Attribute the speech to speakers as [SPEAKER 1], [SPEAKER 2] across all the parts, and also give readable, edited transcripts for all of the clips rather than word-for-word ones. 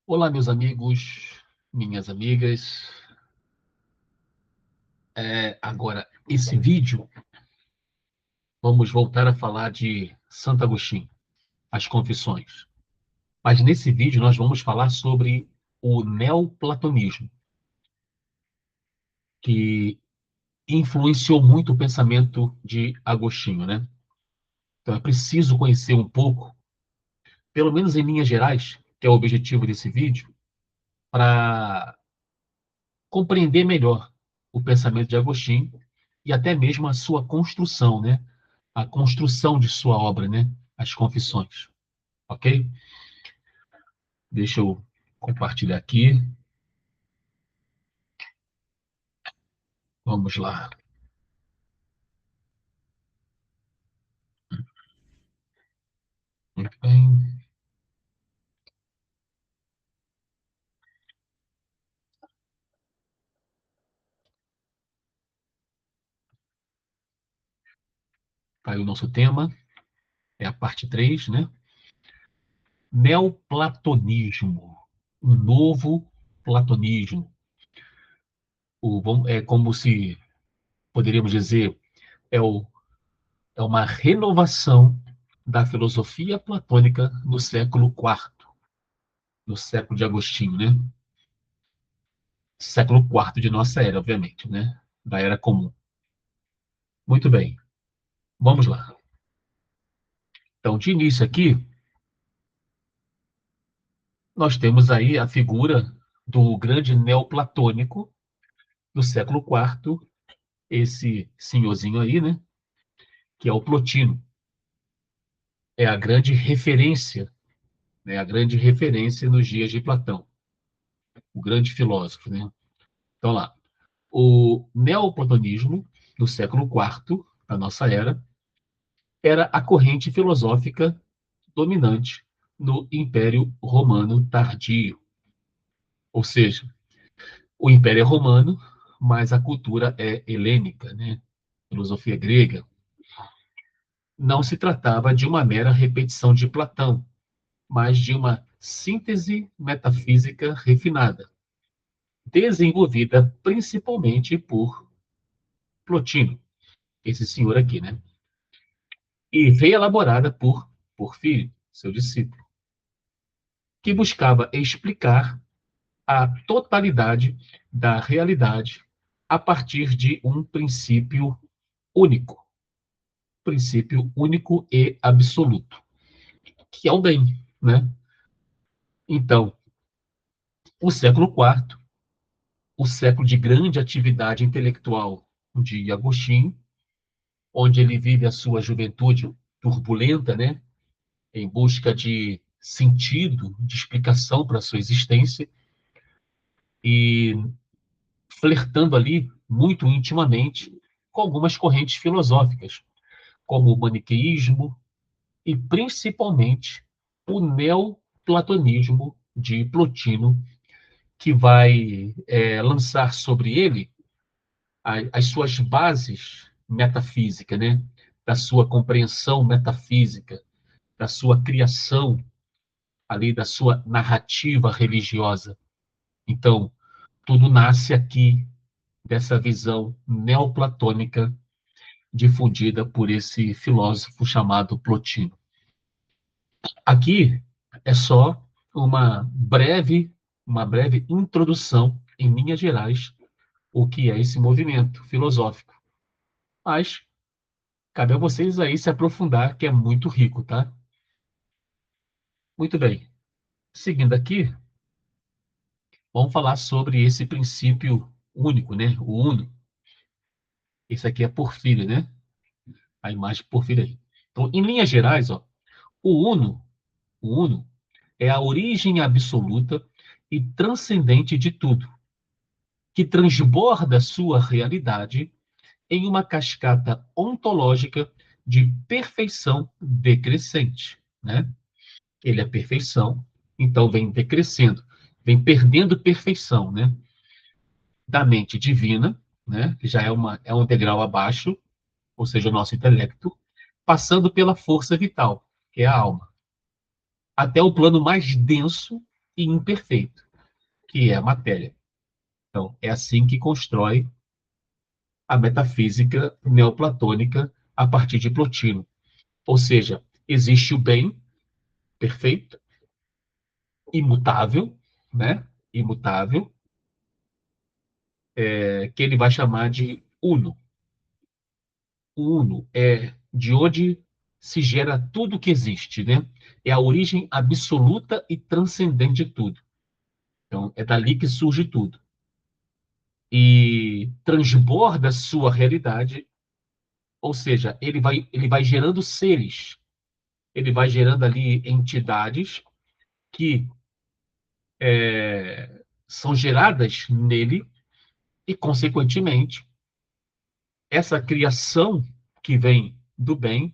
[SPEAKER 1] Olá, meus amigos, minhas amigas. Agora, esse vídeo, vamos voltar a falar de Santo Agostinho, as Confissões. Mas nesse vídeo nós vamos falar sobre o neoplatonismo, que influenciou muito o pensamento de Agostinho, né? Então é preciso conhecer um pouco, pelo menos em linhas gerais, que é o objetivo desse vídeo, para compreender melhor o pensamento de Agostinho e até mesmo a sua construção, né? A construção de sua obra, né? As Confissões, ok? Deixa eu compartilhar aqui. Vamos lá. Muito bem. Tá aí o nosso tema, é a parte 3, né? Neoplatonismo, o novo platonismo. É como se poderíamos dizer, é, o, é uma renovação da filosofia platônica no século IV, no século de Agostinho, né? Século IV de nossa era, obviamente, né? Da era comum. Muito bem, vamos lá. Então, de início aqui, nós temos aí a figura do grande neoplatônico do século IV, esse senhorzinho aí, né? Que é o Plotino. É a grande referência, né? A grande referência nos dias de Platão, o grande filósofo, né? Então, lá, o neoplatonismo do século IV, da nossa era, era a corrente filosófica dominante no Império Romano tardio. Ou seja, o Império é romano, mas a cultura é helênica, né? Filosofia grega. Não se tratava de uma mera repetição de Platão, mas de uma síntese metafísica refinada, desenvolvida principalmente por Plotino, esse senhor aqui, né? E reelaborada por Porfírio, seu discípulo, que buscava explicar a totalidade da realidade a partir de um princípio único e absoluto, que é o bem, né? Então, o século IV, o século de grande atividade intelectual de Agostinho, onde ele vive a sua juventude turbulenta, né? Em busca de sentido, de explicação para a sua existência e flertando ali muito intimamente com algumas correntes filosóficas, como o maniqueísmo e principalmente o neoplatonismo de Plotino, que vai lançar sobre ele as suas bases metafísicas, né? Da sua compreensão metafísica, da sua criação ali, da sua narrativa religiosa. Então, tudo nasce aqui dessa visão neoplatônica difundida por esse filósofo chamado Plotino. Aqui é só uma breve introdução, em linhas gerais, o que é esse movimento filosófico. Mas cabe a vocês aí se aprofundar, que é muito rico, tá? Muito bem. Seguindo aqui, vamos falar sobre esse princípio único, né? O uno. Esse aqui é Porfírio, né? A imagem de Porfírio aí. Então, em linhas gerais, ó, o uno, o uno é a origem absoluta e transcendente de tudo, que transborda sua realidade em uma cascata ontológica de perfeição decrescente, né? Ele é perfeição, então vem decrescendo, vem perdendo perfeição, né? Da mente divina, né? Que já é um degrau abaixo, ou seja, o nosso intelecto, passando pela força vital, que é a alma, até o plano mais denso, e imperfeito, que é a matéria. Então, é assim que constrói a metafísica neoplatônica a partir de Plotino. Ou seja, existe o bem perfeito, imutável, né? Imutável, que ele vai chamar de uno. O uno é de onde se gera tudo que existe, né? É a origem absoluta e transcendente de tudo. Então, é dali que surge tudo. E transborda sua realidade, ou seja, ele vai gerando seres, ele vai gerando ali entidades que são geradas nele e, consequentemente, essa criação que vem do bem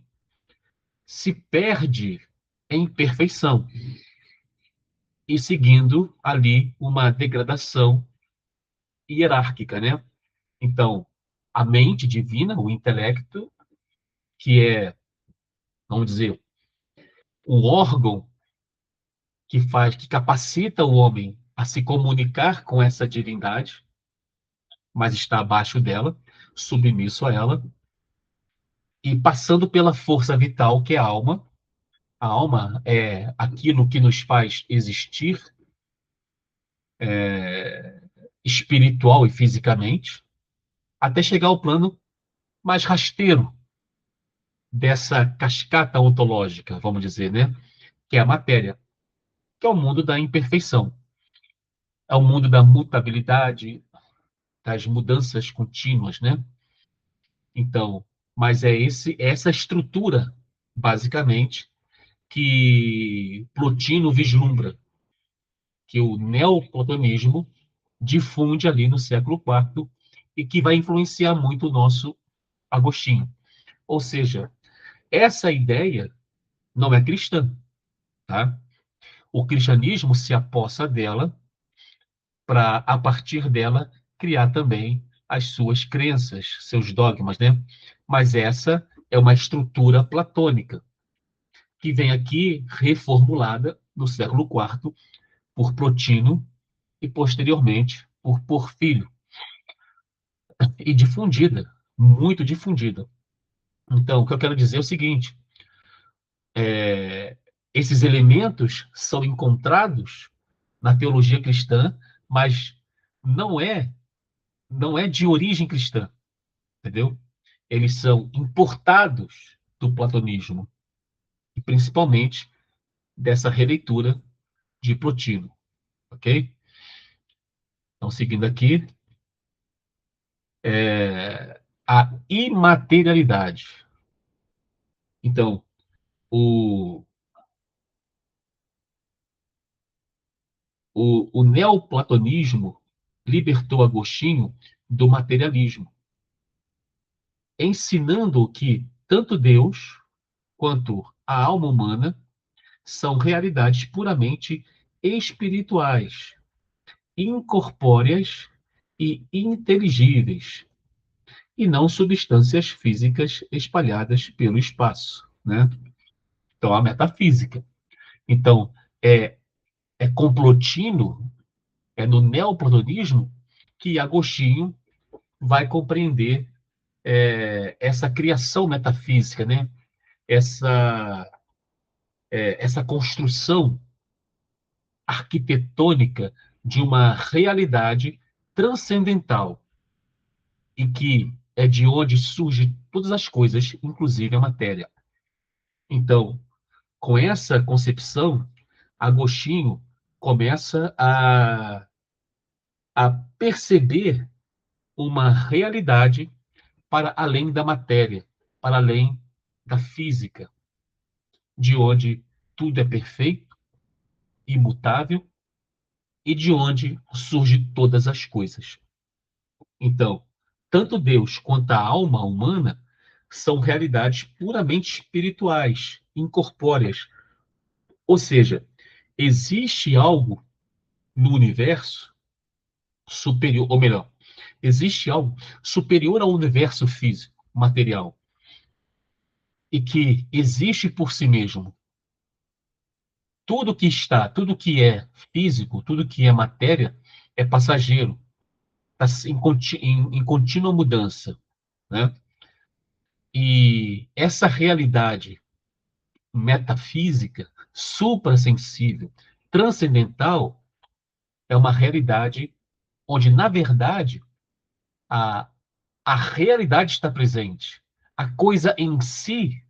[SPEAKER 1] se perde em perfeição e seguindo ali uma degradação hierárquica, né? Então, a mente divina, o intelecto, que é, vamos dizer, o órgão que capacita o homem a se comunicar com essa divindade, mas está abaixo dela, submisso a ela, e passando pela força vital que é a alma. A alma é aquilo que nos faz existir espiritual e fisicamente, até chegar ao plano mais rasteiro dessa cascata ontológica, vamos dizer, né? Que é a matéria, que é o mundo da imperfeição, é o mundo da mutabilidade, das mudanças contínuas, né? Então, mas essa estrutura, basicamente, que Plotino vislumbra, que o neoplatonismo difunde ali no século IV e que vai influenciar muito o nosso Agostinho. Ou seja, essa ideia não é cristã, tá? O cristianismo se apossa dela para, a partir dela, criar também as suas crenças, seus dogmas, né? Mas essa é uma estrutura platônica que vem aqui reformulada no século IV por Plotino e posteriormente por Porfírio e difundida, muito difundida. Então, o que eu quero dizer é o seguinte: esses elementos são encontrados na teologia cristã, mas não é não é de origem cristã, entendeu? Eles são importados do platonismo e principalmente dessa releitura de Plotino, ok? Então, seguindo aqui, a imaterialidade. Então, o, o neoplatonismo libertou Agostinho do materialismo, ensinando que tanto Deus quanto a alma humana são realidades puramente espirituais, incorpóreas e inteligíveis, e não substâncias físicas espalhadas pelo espaço, né? Então, a metafísica. Então, é, é com Plotino, é no neoplatonismo, que Agostinho vai compreender essa criação metafísica, né? essa, essa construção arquitetônica de uma realidade transcendental e que é de onde surgem todas as coisas, inclusive a matéria. Então, com essa concepção, Agostinho começa a perceber uma realidade para além da matéria, para além da física, de onde tudo é perfeito, imutável e de onde surgem todas as coisas. Então, tanto Deus quanto a alma humana são realidades puramente espirituais, incorpóreas. Ou seja, existe algo no universo superior, ou melhor, existe algo superior ao universo físico, material, e que existe por si mesmo, tudo que é físico, tudo que é matéria, é passageiro, está em contínua mudança, né? E essa realidade metafísica, suprassensível, transcendental, é uma realidade onde, na verdade, a, a realidade está presente. A coisa em si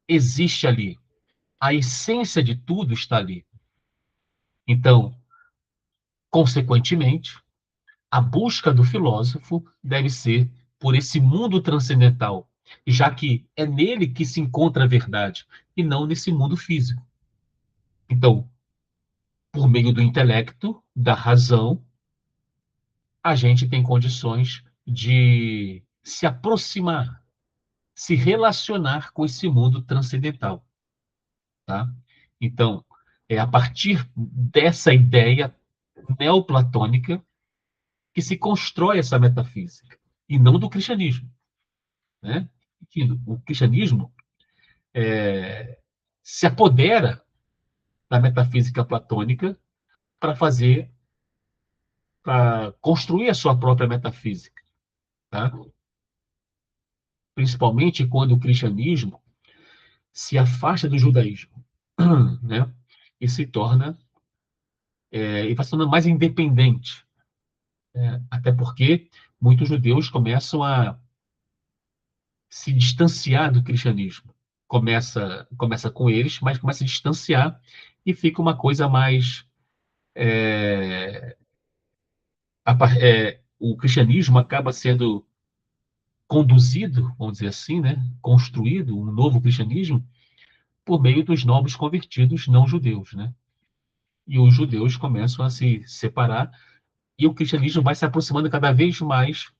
[SPEAKER 1] existe ali. A essência de tudo está ali. Então, consequentemente, a busca do filósofo deve ser por esse mundo transcendental, já que é nele que se encontra a verdade, e não nesse mundo físico. Então, por meio do intelecto, da razão, a gente tem condições de se aproximar, se relacionar com esse mundo transcendental, tá? Então, é a partir dessa ideia neoplatônica que se constrói essa metafísica, e não do cristianismo, né? O cristianismo se apodera da metafísica platônica para fazer, para construir a sua própria metafísica, tá? Principalmente quando o cristianismo se afasta do judaísmo, né? E se torna, e vai se tornando mais independente, né? Até porque muitos judeus começam a se distanciar do cristianismo. Começa com eles, mas começa a distanciar e fica uma coisa mais. O cristianismo acaba sendo conduzido, vamos dizer assim, né? Construído um novo cristianismo por meio dos novos convertidos não judeus, né? E os judeus começam a se separar e o cristianismo vai se aproximando cada vez mais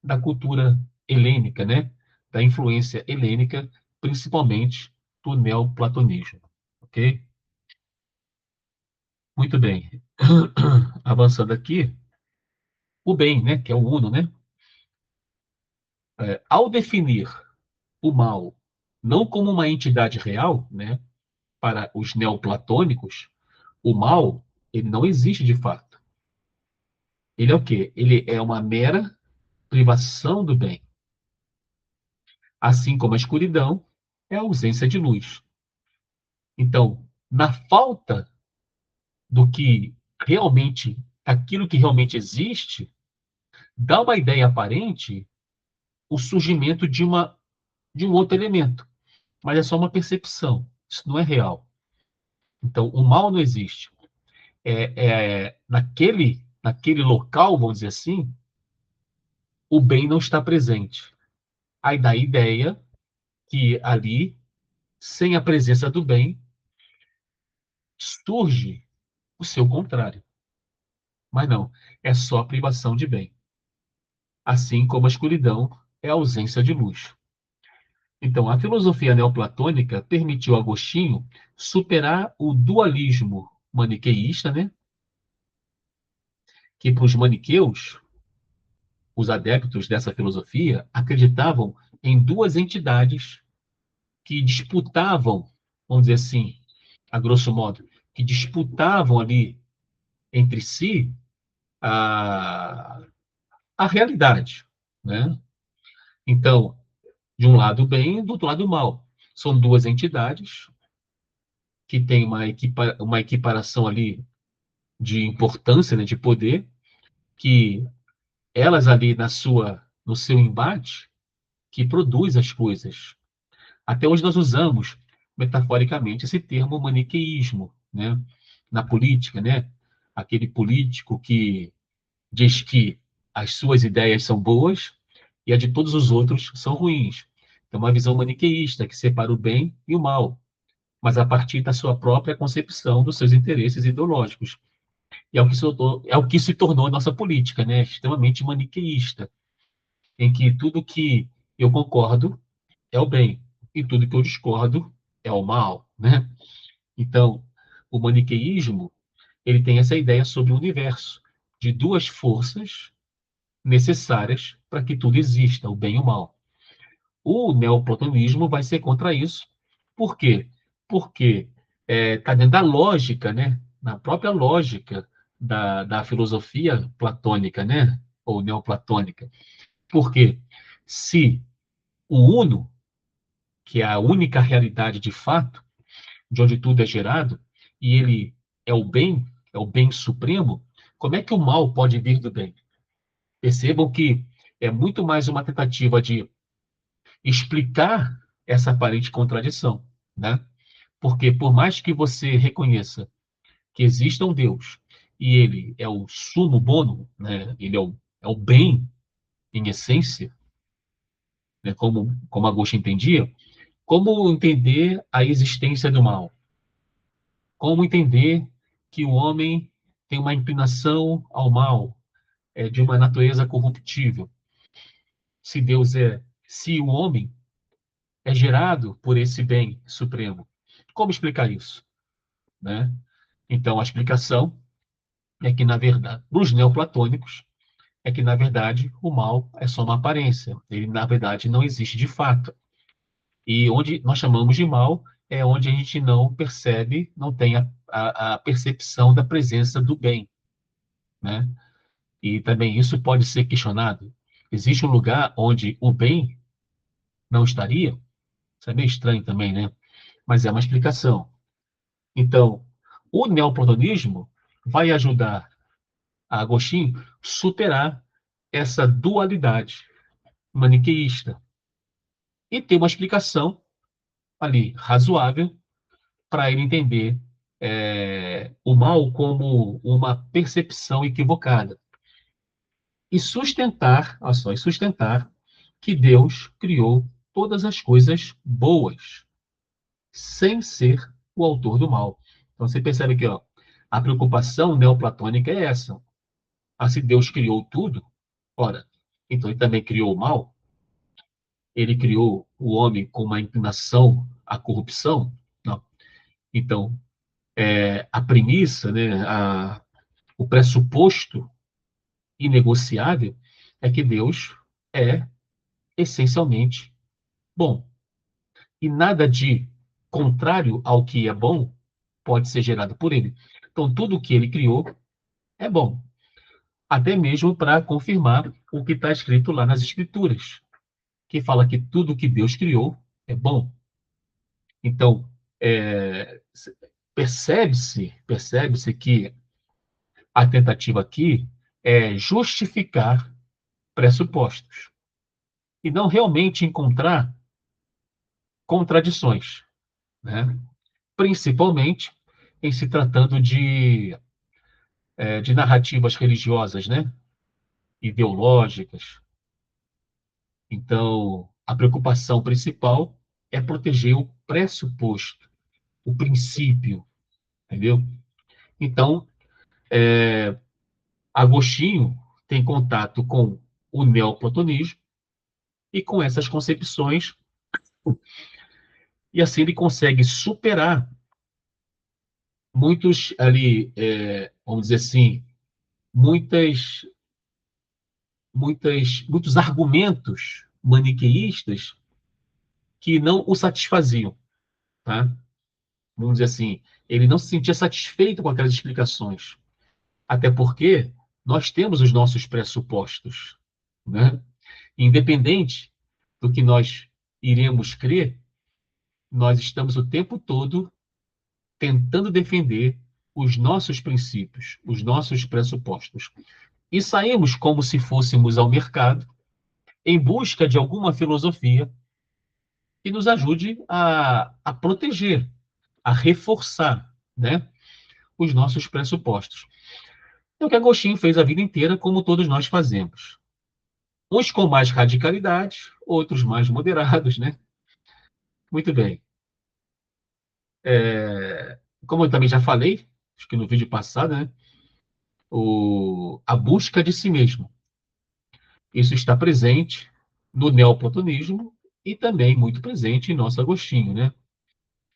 [SPEAKER 1] da cultura helênica, né? Da influência helênica, principalmente do neoplatonismo, ok? Muito bem. Avançando aqui, o bem, né? Que é o uno, né? Ao definir o mal não como uma entidade real, né? Para os neoplatônicos, o mal ele não existe de fato. Ele é o quê? Ele é uma mera privação do bem. Assim como a escuridão é a ausência de luz. Então, na falta do que realmente, aquilo que realmente existe, dá uma ideia aparente o surgimento de um outro elemento, mas é só uma percepção, isso não é real. Então, o mal não existe. Naquele local, vamos dizer assim, o bem não está presente. Aí dá a ideia que ali, sem a presença do bem, surge o seu contrário. Mas não, é só a privação de bem. Assim como a escuridão é a ausência de luz. Então, a filosofia neoplatônica permitiu a Agostinho superar o dualismo maniqueísta, né? Que para os maniqueus, os adeptos dessa filosofia, acreditavam em duas entidades que disputavam, vamos dizer assim, a grosso modo, que disputavam ali entre si a, a realidade, né? Então, de um lado o bem e do outro lado o mal. São duas entidades que têm uma equiparação ali de importância, né, de poder, que elas ali no seu embate, que produz as coisas. Até hoje nós usamos, metaforicamente, esse termo maniqueísmo, né, na política, né? Aquele político que diz que as suas ideias são boas e a de todos os outros são ruins. É uma visão maniqueísta que separa o bem e o mal, mas a partir da sua própria concepção dos seus interesses ideológicos. E é o que se tornou a nossa política, né? Extremamente maniqueísta, em que tudo que eu concordo é o bem e tudo que eu discordo é o mal, né? Então, o maniqueísmo, ele tem essa ideia sobre o universo, de duas forças necessárias para que tudo exista, o bem e o mal. O neoplatonismo vai ser contra isso. Por quê? Porque está dentro da lógica, né? Na própria lógica da filosofia platônica, né? Ou neoplatônica. Porque se o uno, que é a única realidade de fato, de onde tudo é gerado, e ele é o bem supremo, como é que o mal pode vir do bem? Percebam que é muito mais uma tentativa de explicar essa aparente contradição, né? Porque por mais que você reconheça que exista um Deus e ele é o sumo bono, né? Ele é o bem em essência, né? Como Agostinho entendia, como entender a existência do mal? Como entender que o homem tem uma inclinação ao mal, de uma natureza corruptível? Se o homem é gerado por esse bem supremo, como explicar isso, né? Então, a explicação é que, na verdade, para os neoplatônicos, é que, na verdade, o mal é só uma aparência. Ele, na verdade, não existe de fato. E onde nós chamamos de mal é onde a gente não percebe, não tem a percepção da presença do bem, né? E também isso pode ser questionado. Existe um lugar onde o bem não estaria? Isso é meio estranho também, né? Mas é uma explicação. Então, o neoplatonismo vai ajudar a Agostinho superar essa dualidade maniqueísta e ter uma explicação ali razoável para ele entender o mal como uma percepção equivocada e sustentar, olha só, e sustentar que Deus criou todas as coisas boas, sem ser o autor do mal. Então você percebe que, ó, a preocupação neoplatônica é essa. Ah, se Deus criou tudo, ora, então ele também criou o mal? Ele criou o homem com uma inclinação à corrupção? Não. Então, a premissa, né, o pressuposto inegociável é que Deus é essencialmente bom. E nada de contrário ao que é bom pode ser gerado por ele. Então, tudo que ele criou é bom, até mesmo para confirmar o que está escrito lá nas Escrituras, que fala que tudo que Deus criou é bom. Então, é, percebe-se que a tentativa aqui é justificar pressupostos e não realmente encontrar contradições, né? Principalmente em se tratando de narrativas religiosas, né? Ideológicas. Então, a preocupação principal é proteger o pressuposto, o princípio, entendeu? Então, Agostinho tem contato com o neoplatonismo e com essas concepções, e assim ele consegue superar muitos ali, vamos dizer assim, muitas, muitos argumentos maniqueístas que não o satisfaziam, tá? Vamos dizer assim, ele não se sentia satisfeito com aquelas explicações, até porque nós temos os nossos pressupostos, né? Independente do que nós iremos crer, nós estamos o tempo todo tentando defender os nossos princípios, os nossos pressupostos. E saímos como se fôssemos ao mercado em busca de alguma filosofia que nos ajude a proteger, a reforçar, né, os nossos pressupostos. É o que Agostinho fez a vida inteira, como todos nós fazemos. Uns com mais radicalidade, outros mais moderados, né? Muito bem. Como eu também já falei, acho que no vídeo passado, né? A busca de si mesmo. Isso está presente no neoplatonismo e também muito presente em nosso Agostinho, né?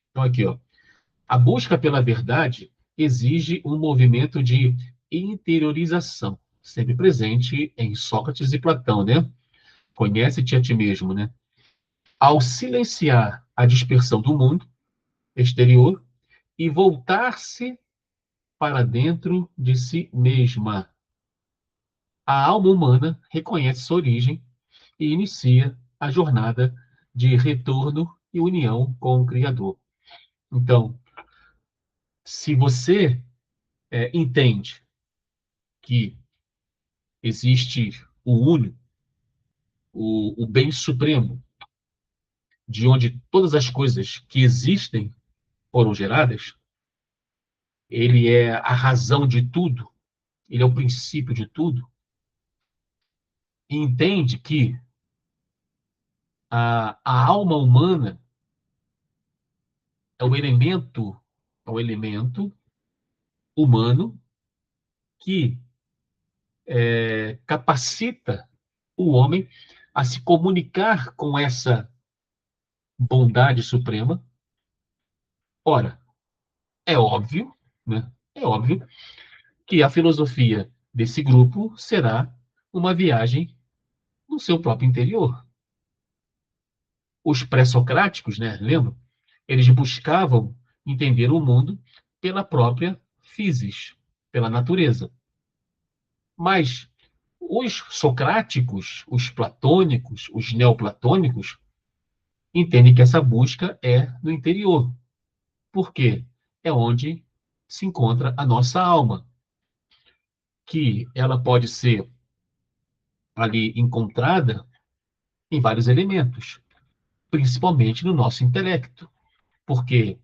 [SPEAKER 1] Então, aqui, ó. A busca pela verdade exige um movimento de interiorização, sempre presente em Sócrates e Platão, né? Conhece-te a ti mesmo, né? Ao silenciar a dispersão do mundo exterior e voltar-se para dentro de si mesma. A alma humana reconhece sua origem e inicia a jornada de retorno e união com o Criador. Então, se você entende que existe o uno, o bem supremo, de onde todas as coisas que existem foram geradas, ele é a razão de tudo, ele é o princípio de tudo, e entende que a alma humana é o elemento humano que capacita o homem a se comunicar com essa bondade suprema. Ora, é óbvio, né? É óbvio que a filosofia desse grupo será uma viagem no seu próprio interior. Os pré-socráticos, né, lembra? Eles buscavam entender o mundo pela própria physis, pela natureza. Mas os socráticos, os platônicos, os neoplatônicos, entendem que essa busca é no interior. Por quê? É onde se encontra a nossa alma, que ela pode ser ali encontrada em vários elementos, principalmente no nosso intelecto, porque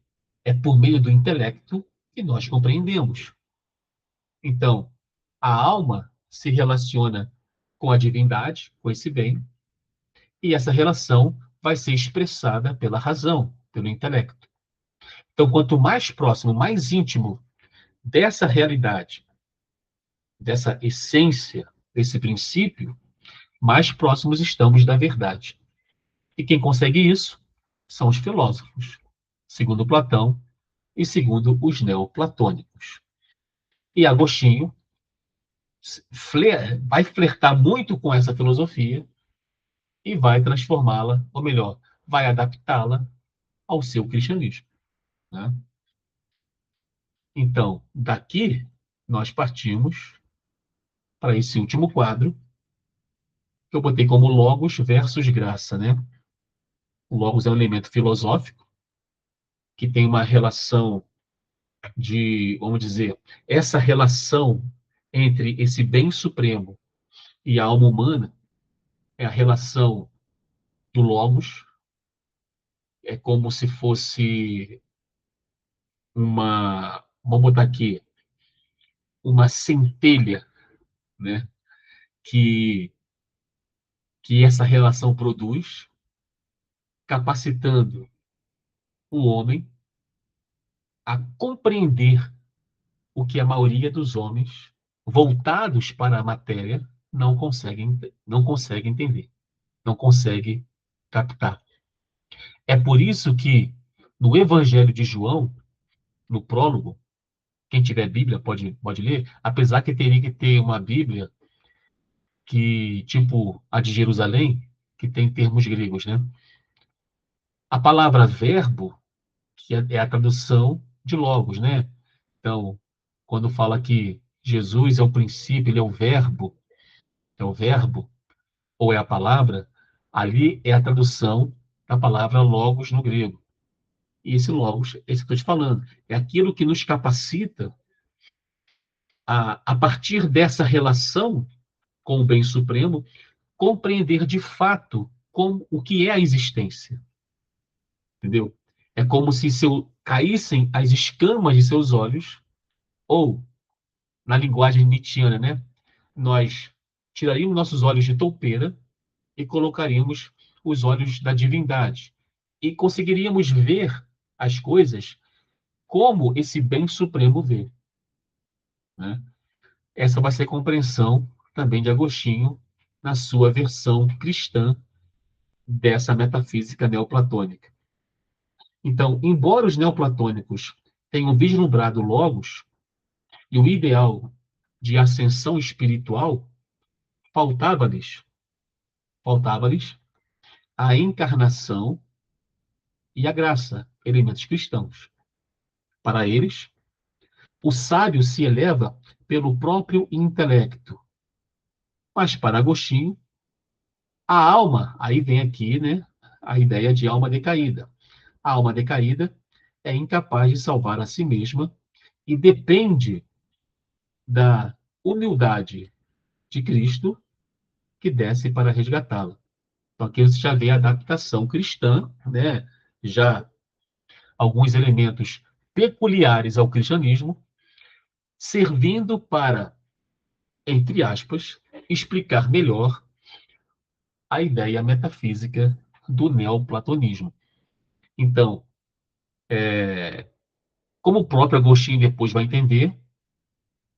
[SPEAKER 1] é por meio do intelecto que nós compreendemos. Então, a alma se relaciona com a divindade, com esse bem, e essa relação vai ser expressada pela razão, pelo intelecto. Então, quanto mais próximo, mais íntimo dessa realidade, dessa essência, desse princípio, mais próximos estamos da verdade. E quem consegue isso são os filósofos, segundo Platão e segundo os neoplatônicos. E Agostinho vai flertar muito com essa filosofia e vai transformá-la, ou melhor, vai adaptá-la ao seu cristianismo. Né? Então, daqui, nós partimos para esse último quadro, que eu botei como Logos versus Graça. Né? O Logos é um elemento filosófico que tem uma relação de, vamos dizer, essa relação entre esse bem supremo e a alma humana é a relação do Logos, é como se fosse vamos botar aqui, uma centelha, né, que, que essa relação produz, capacitando o homem a compreender o que a maioria dos homens, voltados para a matéria, não consegue entender, não consegue captar. É por isso que no Evangelho de João, no prólogo, quem tiver Bíblia pode ler, apesar que teria que ter uma Bíblia que, tipo a de Jerusalém, que tem termos gregos, né? A palavra verbo, que é a tradução de logos, né? Então, quando fala que Jesus é o princípio, ele é o verbo, ou é a palavra, ali é a tradução da palavra logos no grego. E esse logos, esse que eu estou te falando, é aquilo que nos capacita a partir dessa relação com o bem supremo, compreender de fato o que é a existência. Entendeu? É como se caíssem as escamas de seus olhos, ou, na linguagem nietzschiana, né? Nós tiraríamos nossos olhos de toupeira e colocaríamos os olhos da divindade. E conseguiríamos ver as coisas como esse bem supremo vê. Né? Essa vai ser a compreensão também de Agostinho na sua versão cristã dessa metafísica neoplatônica. Então, embora os neoplatônicos tenham vislumbrado Logos e o ideal de ascensão espiritual, faltava-lhes faltava-lhes a encarnação e a graça, elementos cristãos. Para eles, o sábio se eleva pelo próprio intelecto. Mas para Agostinho, a alma, aí vem aqui, né, a ideia de alma decaída. A alma decaída é incapaz de salvar a si mesma e depende da humildade de Cristo que desce para resgatá-la. Então aqui você já vê a adaptação cristã, né? Já alguns elementos peculiares ao cristianismo, servindo para, entre aspas, explicar melhor a ideia metafísica do neoplatonismo. Então, como o próprio Agostinho depois vai entender,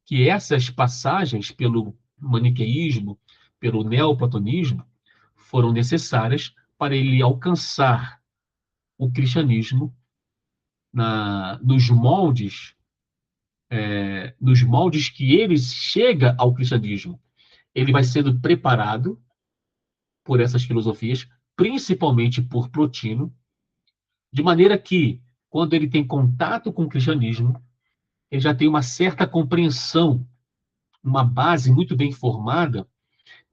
[SPEAKER 1] que essas passagens pelo maniqueísmo, pelo neoplatonismo, foram necessárias para ele alcançar o cristianismo nos moldes, nos moldes que ele chega ao cristianismo. Ele vai sendo preparado por essas filosofias, principalmente por Plotino, de maneira que, quando ele tem contato com o cristianismo, ele já tem uma certa compreensão, uma base muito bem formada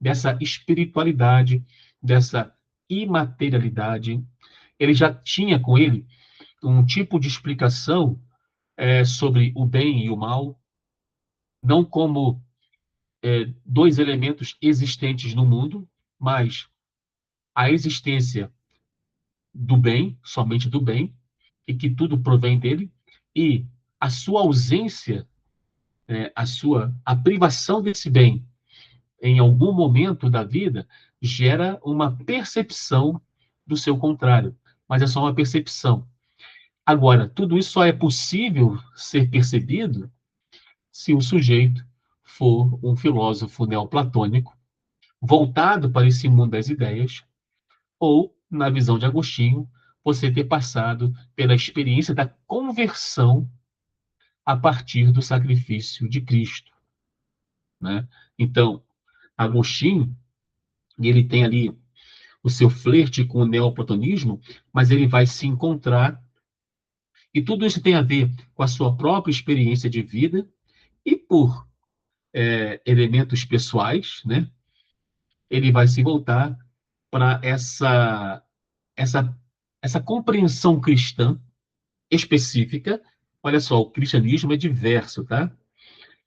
[SPEAKER 1] dessa espiritualidade, dessa imaterialidade. Ele já tinha com ele um tipo de explicação sobre o bem e o mal, não como dois elementos existentes no mundo, mas a existência do bem, somente do bem, e que tudo provém dele, e a sua ausência, a privação desse bem em algum momento da vida gera uma percepção do seu contrário, mas é só uma percepção. Agora, tudo isso só é possível ser percebido se o sujeito for um filósofo neoplatônico voltado para esse mundo das ideias, ou, na visão de Agostinho, você ter passado pela experiência da conversão a partir do sacrifício de Cristo, né? Então, Agostinho, ele tem ali o seu flerte com o neoplatonismo, mas ele vai se encontrar, e tudo isso tem a ver com a sua própria experiência de vida, e por elementos pessoais, né? Ele vai se voltar para essa, essa compreensão cristã específica. Olha só, o cristianismo é diverso, tá?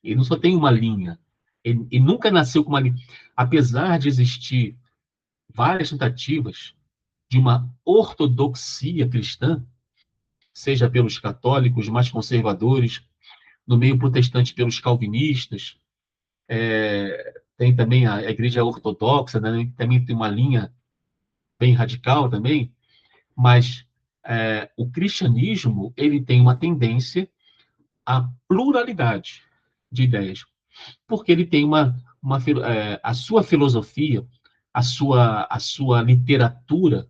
[SPEAKER 1] Ele não só tem uma linha. Ele nunca nasceu com uma linha. Apesar de existir várias tentativas de uma ortodoxia cristã, seja pelos católicos mais conservadores, no meio protestante pelos calvinistas, tem também a igreja ortodoxa, né? Também tem uma linha bem radical também, mas o cristianismo ele tem uma tendência à pluralidade de ideias, porque ele tem a sua filosofia, a sua literatura,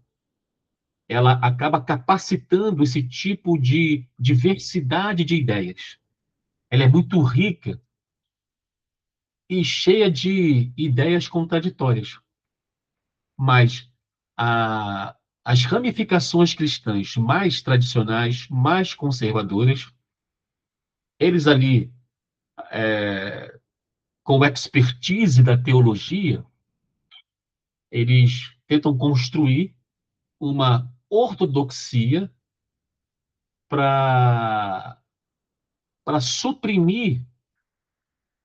[SPEAKER 1] ela acaba capacitando esse tipo de diversidade de ideias. Ela é muito rica e cheia de ideias contraditórias, mas a, as ramificações cristãs mais tradicionais, mais conservadoras, eles ali, com a expertise da teologia, eles tentam construir uma ortodoxia para suprimir,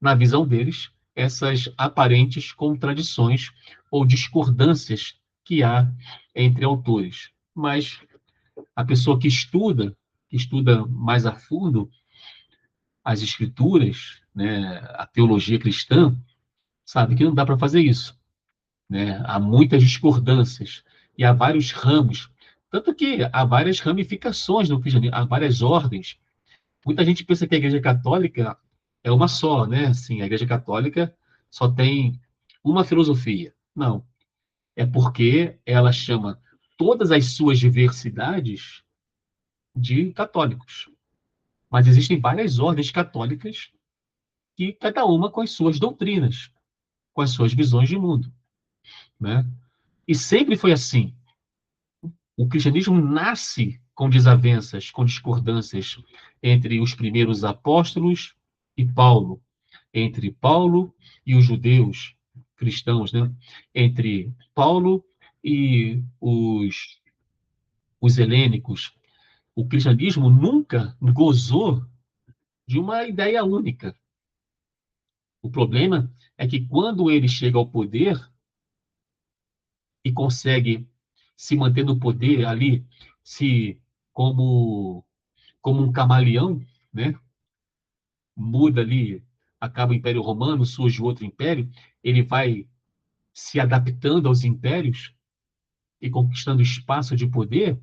[SPEAKER 1] na visão deles, essas aparentes contradições ou discordâncias que há entre autores. Mas a pessoa que estuda mais a fundo as escrituras, né, a teologia cristã, sabe que não dá para fazer isso, né? Há muitas discordâncias e há vários ramos, tanto que há várias ramificações no cristianismo, há várias ordens. Muita gente pensa que a Igreja Católica é uma só, né? Assim, a Igreja Católica só tem uma filosofia. Não, é porque ela chama todas as suas diversidades de católicos. Mas existem várias ordens católicas que cada uma com as suas doutrinas, com as suas visões de mundo, né? E sempre foi assim. O cristianismo nasce com desavenças, com discordâncias entre os primeiros apóstolos e Paulo, entre Paulo e os judeus cristãos, né? Entre Paulo e os helênicos. O cristianismo nunca gozou de uma ideia única. O problema é que quando ele chega ao poder e consegue se manter no poder ali, se como como um camaleão, né? Muda ali, acaba o Império Romano, surge outro império, ele vai se adaptando aos impérios e conquistando espaço de poder.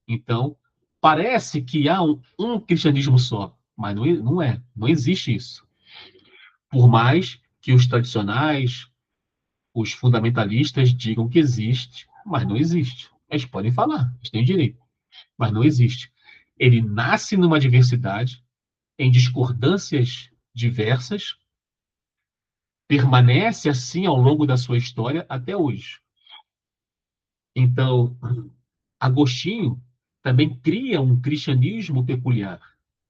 [SPEAKER 1] Então, parece que há um cristianismo só, mas não é, não existe isso. Por mais que os tradicionais, os fundamentalistas digam que existe, mas não existe. Eles podem falar, eles têm direito, mas não existe. Ele nasce numa diversidade, em discordâncias diversas, permanece assim ao longo da sua história até hoje. Então, Agostinho também cria um cristianismo peculiar,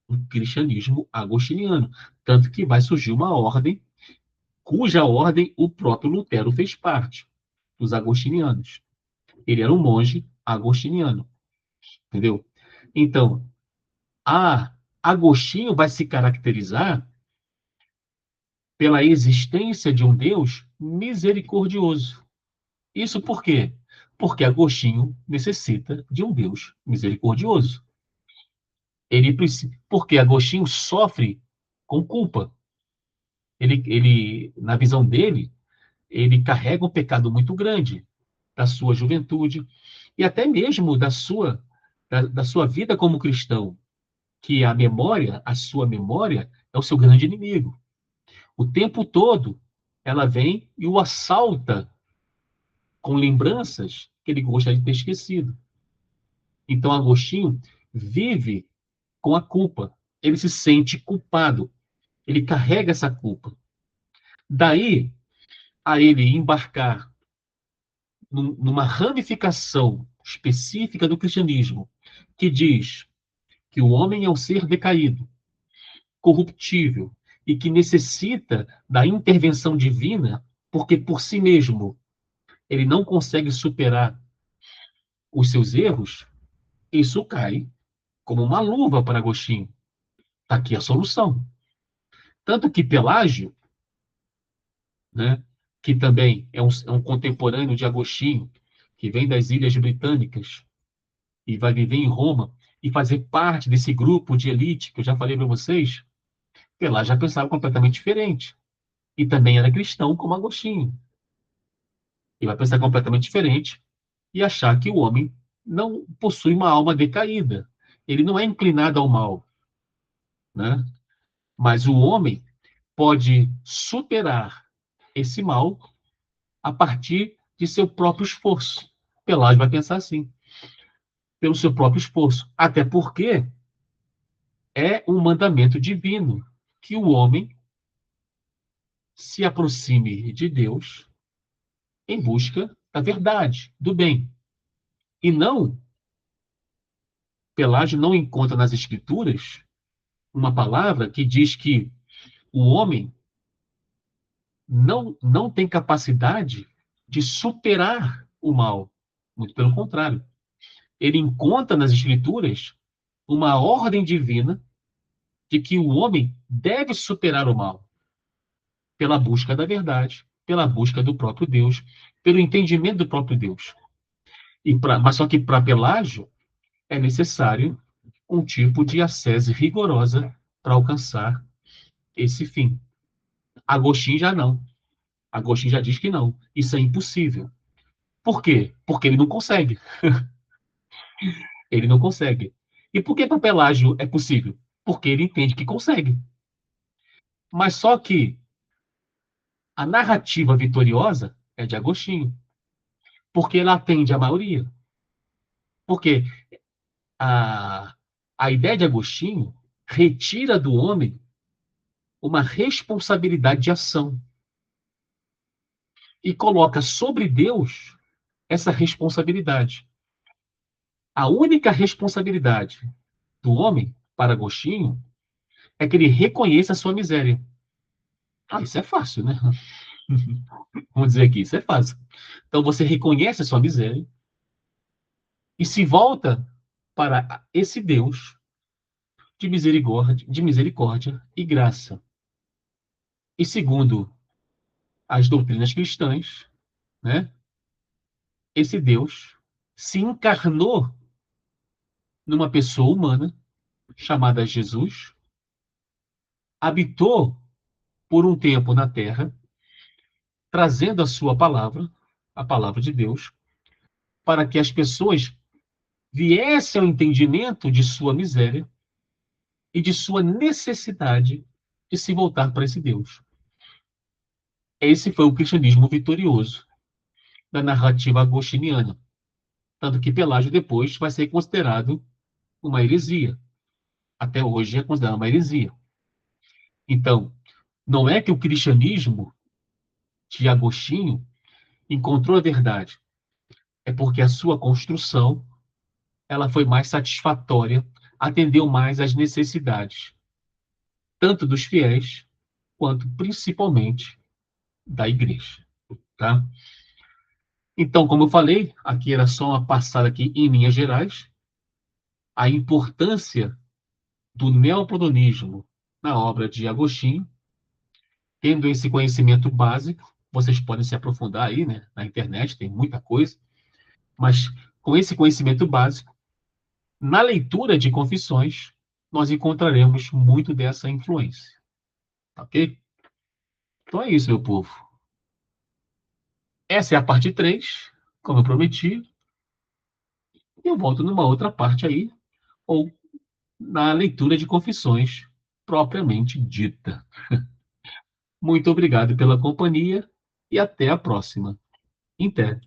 [SPEAKER 1] um cristianismo agostiniano, tanto que vai surgir uma ordem, cuja ordem o próprio Lutero fez parte, os agostinianos. Ele era um monge agostiniano, entendeu? Então, a Agostinho vai se caracterizar pela existência de um Deus misericordioso. Isso por quê? Porque Agostinho necessita de um Deus misericordioso. Porque Agostinho sofre com culpa. Na visão dele, ele carrega um pecado muito grande da sua juventude e até mesmo da sua vida como cristão, que a sua memória, é o seu grande inimigo. O tempo todo, ela vem e o assalta com lembranças que ele gostaria de ter esquecido. Então, Agostinho vive com a culpa. Ele se sente culpado. Ele carrega essa culpa. Daí a ele embarcar numa ramificação específica do cristianismo, que diz que o homem é um ser decaído, corruptível e que necessita da intervenção divina, porque por si mesmo ele não consegue superar os seus erros, isso cai como uma luva para Agostinho. Está aqui a solução. Tanto que Pelágio, né, que também é um contemporâneo de Agostinho, que vem das Ilhas Britânicas e vai viver em Roma e fazer parte desse grupo de elite que eu já falei para vocês, Pelágio já pensava completamente diferente. E também era cristão como Agostinho. Ele vai pensar completamente diferente e achar que o homem não possui uma alma decaída. Ele não é inclinado ao mal, né? Mas o homem pode superar esse mal a partir de seu próprio esforço. Pelágio vai pensar assim, pelo seu próprio esforço. Até porque é um mandamento divino que o homem se aproxime de Deus em busca da verdade, do bem. E não, Pelágio não encontra nas Escrituras uma palavra que diz que o homem não tem capacidade de superar o mal. Muito pelo contrário. Ele encontra nas Escrituras uma ordem divina de que o homem deve superar o mal pela busca da verdade, pela busca do próprio Deus, pelo entendimento do próprio Deus. Mas só que para Pelágio é necessário um tipo de ascese rigorosa para alcançar esse fim. Agostinho já não. Agostinho já diz que não. Isso é impossível. Por quê? Porque ele não consegue. Ele não consegue. E por que para Pelágio é possível? Porque ele entende que consegue. Mas só que a narrativa vitoriosa é de Agostinho, porque ela atende a maioria. Porque a, a ideia de Agostinho retira do homem uma responsabilidade de ação e coloca sobre Deus essa responsabilidade. A única responsabilidade do homem, para Agostinho, é que ele reconheça a sua miséria. Ah, isso é fácil, né? Vamos dizer aqui, isso é fácil. Então você reconhece a sua miséria e se volta para esse Deus de misericórdia e graça. E segundo as doutrinas cristãs, né, esse Deus se encarnou numa pessoa humana chamada Jesus, habitou por um tempo na terra, trazendo a palavra de Deus, para que as pessoas viessem ao entendimento de sua miséria e de sua necessidade de se voltar para esse Deus. Esse foi o cristianismo vitorioso da narrativa agostiniana, tanto que Pelágio depois vai ser considerado uma heresia. Até hoje é considerado uma heresia. Então, não é que o cristianismo de Agostinho encontrou a verdade, é porque a sua construção ela foi mais satisfatória, atendeu mais às necessidades, tanto dos fiéis, quanto principalmente da igreja. Tá? Então, como eu falei, aqui era só uma passada aqui em linhas gerais, a importância do neoplatonismo na obra de Agostinho, tendo esse conhecimento básico, vocês podem se aprofundar aí, né, na internet, tem muita coisa, mas com esse conhecimento básico, na leitura de Confissões, nós encontraremos muito dessa influência, ok? Então é isso, meu povo. Essa é a parte 3, como eu prometi, e eu volto numa outra parte aí, ou na leitura de Confissões, propriamente dita. Muito obrigado pela companhia e até a próxima. Em pé.